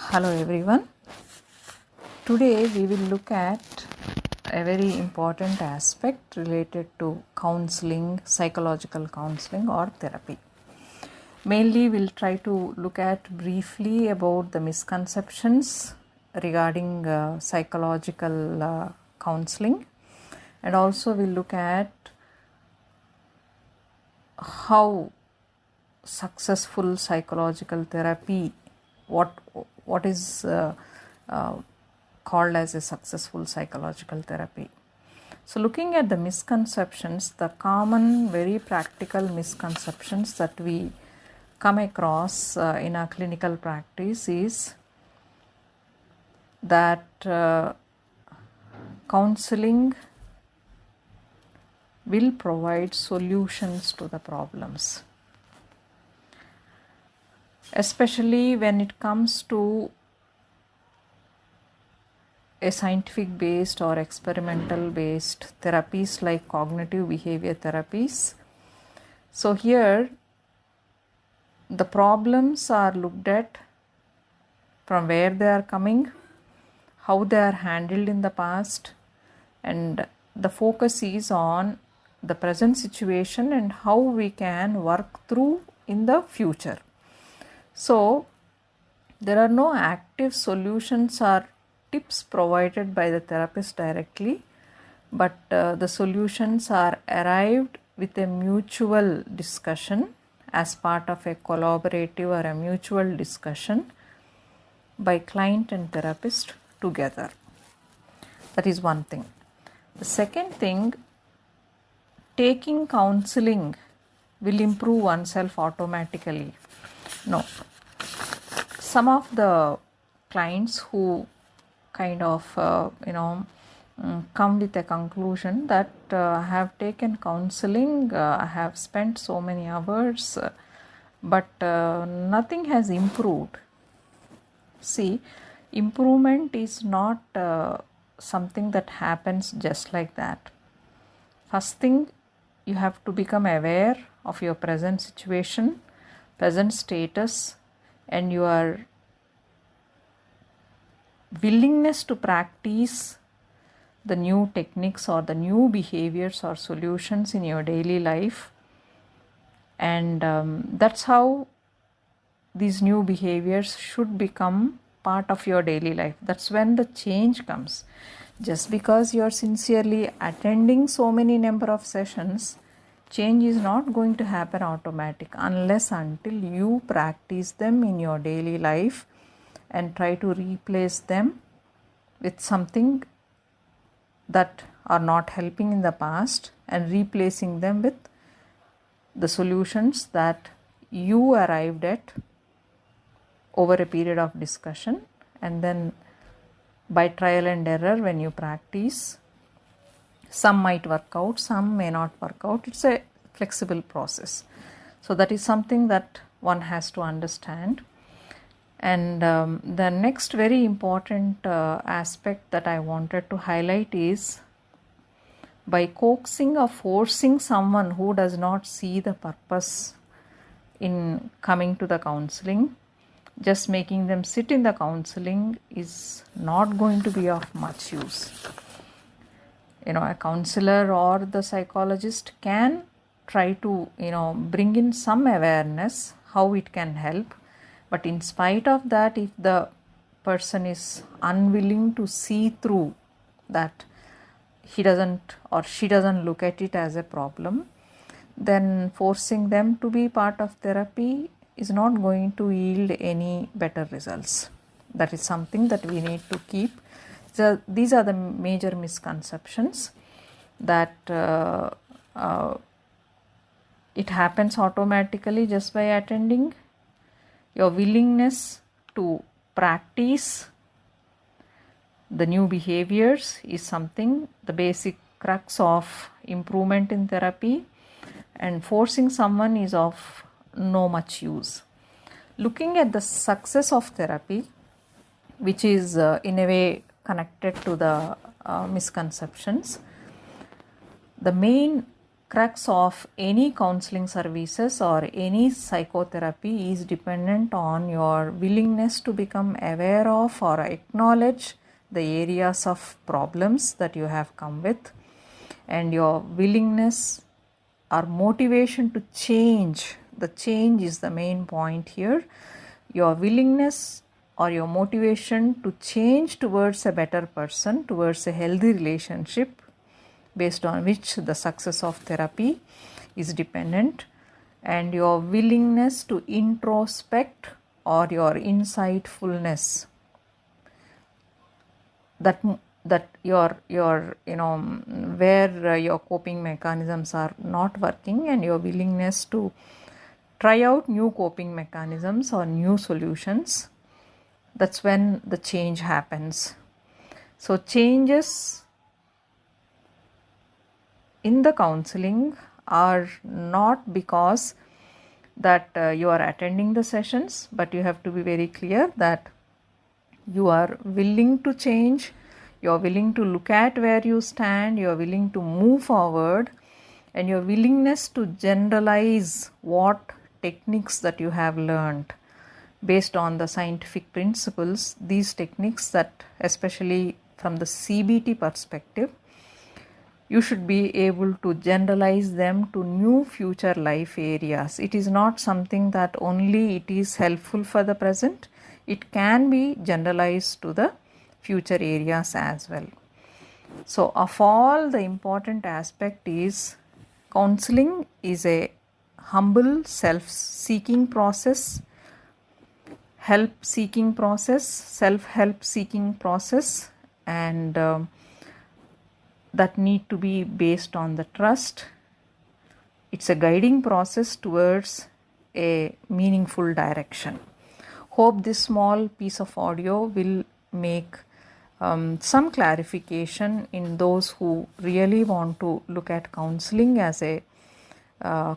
Hello everyone. Today we will look at a very important aspect related to counseling, psychological counseling or therapy. Mainly we'll try to look at briefly about the misconceptions regarding psychological counseling, and also we'll look at how successful psychological therapy, what is called as a successful psychological therapy. So looking at the misconceptions, the common very practical misconceptions that we come across in our clinical practice is that counseling will provide solutions to the problems, especially when it comes to a scientific based or experimental based therapies like cognitive behavior therapies. So here the problems are looked at from where they are coming, how they are handled in the past, and the focus is on the present situation and how we can work through in the future. So there are no active solutions or tips provided by the therapist directly, but the solutions are arrived with a mutual discussion as part of a collaborative or a mutual discussion by client and therapist together. That is one thing. The second thing, taking counseling will improve oneself automatically. No. Some of the clients who kind of come with a conclusion that I have taken counseling, I have spent so many hours, but nothing has improved. See, improvement is not something that happens just like that. First thing, you have to become aware of your present situation, present status, and your willingness to practice the new techniques or the new behaviors or solutions in your daily life. And that's how these new behaviors should become part of your daily life. That's when the change comes. Just because you're sincerely attending so many number of sessions, change is not going to happen automatic unless until you practice them in your daily life and try to replace them with something that are not helping in the past and replacing them with the solutions that you arrived at over a period of discussion, and then by trial and error when you practice, some might work out, some may not work out. It's a flexible process. So that is something that one has to understand. And the next very important aspect that I wanted to highlight is, by coaxing or forcing someone who does not see the purpose in coming to the counseling, just making them sit in the counseling is not going to be of much use. A counselor or the psychologist can try to bring in some awareness how it can help. But in spite of that, if the person is unwilling to see through that, he doesn't or she doesn't look at it as a problem, then forcing them to be part of therapy is not going to yield any better results. That is something that we need to keep. So these are the major misconceptions, that it happens automatically just by attending. Your willingness to practice the new behaviors is something, the basic crux of improvement in therapy, and forcing someone is of no much use. Looking at the success of therapy, which is in a way connected to the misconceptions, the main crux of any counseling services or any psychotherapy is dependent on your willingness to become aware of or acknowledge the areas of problems that you have come with, and your willingness or motivation to change. The change is the main point here. Your willingness or your motivation to change towards a better person, towards a healthy relationship, based on which the success of therapy is dependent, and your willingness to introspect or your insightfulness, that your where your coping mechanisms are not working, and your willingness to try out new coping mechanisms or new solutions. That's when the change happens. So changes in the counseling are not because that you are attending the sessions, but you have to be very clear that you are willing to change, you are willing to look at where you stand, you are willing to move forward, and your willingness to generalize what techniques that you have learned based on the scientific principles. These techniques, that especially from the CBT perspective, you should be able to generalize them to new future life areas. It is not something that only it is helpful for the present. It can be generalized to the future areas as well. So of all, the important aspect is counseling is a humble self-seeking process, help-seeking process, self-help seeking process, and that need to be based on the trust. It's a guiding process towards a meaningful direction. Hope this small piece of audio will make some clarification in those who really want to look at counseling as a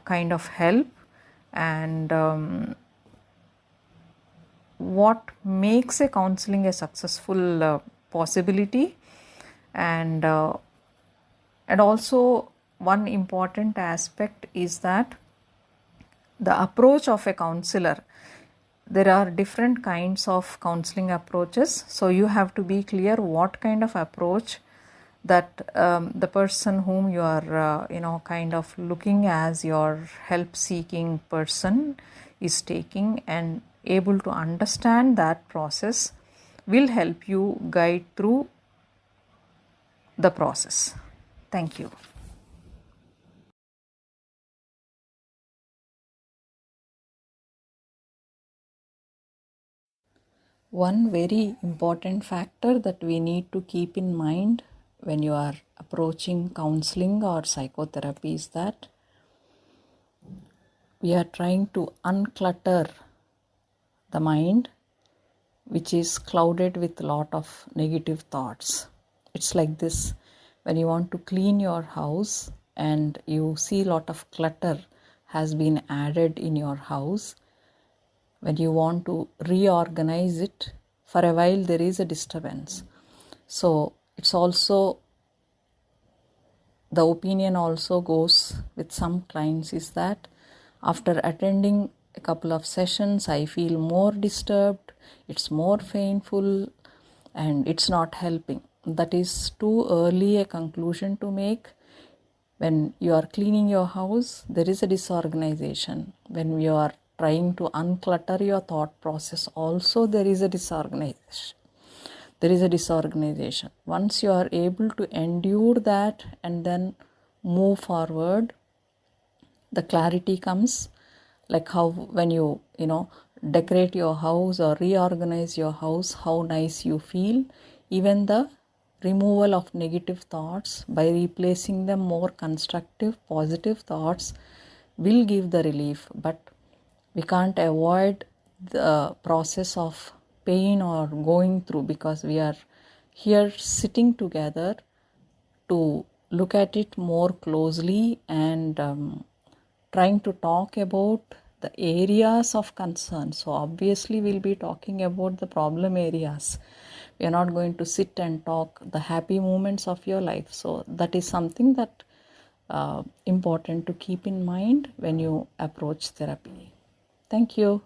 kind of help, and what makes a counseling a successful possibility, and also one important aspect is that the approach of a counselor. There are different kinds of counseling approaches, so you have to be clear what kind of approach that the person whom you are kind of looking as your help seeking person is taking, and able to understand that process will help you guide through the process. Thank you. One very important factor that we need to keep in mind when you are approaching counseling or psychotherapy is that we are trying to unclutter the mind, which is clouded with a lot of negative thoughts. It's like this: when you want to clean your house and you see a lot of clutter has been added in your house, when you want to reorganize it, for a while there is a disturbance. So it's also, the opinion also goes with some clients is that after attending a couple of sessions, I feel more disturbed, it's more painful, and it's not helping. That is too early a conclusion to make. When you are cleaning your house, there is a disorganization. When you are trying to unclutter your thought process, also there is a disorganization. Once you are able to endure that and then move forward, the clarity comes. Like how when you decorate your house or reorganize your house, how nice you feel. Even the removal of negative thoughts by replacing them more constructive, positive thoughts will give the relief. But we can't avoid the process of pain or going through, because we are here sitting together to look at it more closely and trying to talk about the areas of concern. So obviously we'll be talking about the problem areas. We are not going to sit and talk the happy moments of your life. So that is something that important to keep in mind when you approach therapy. Thank you.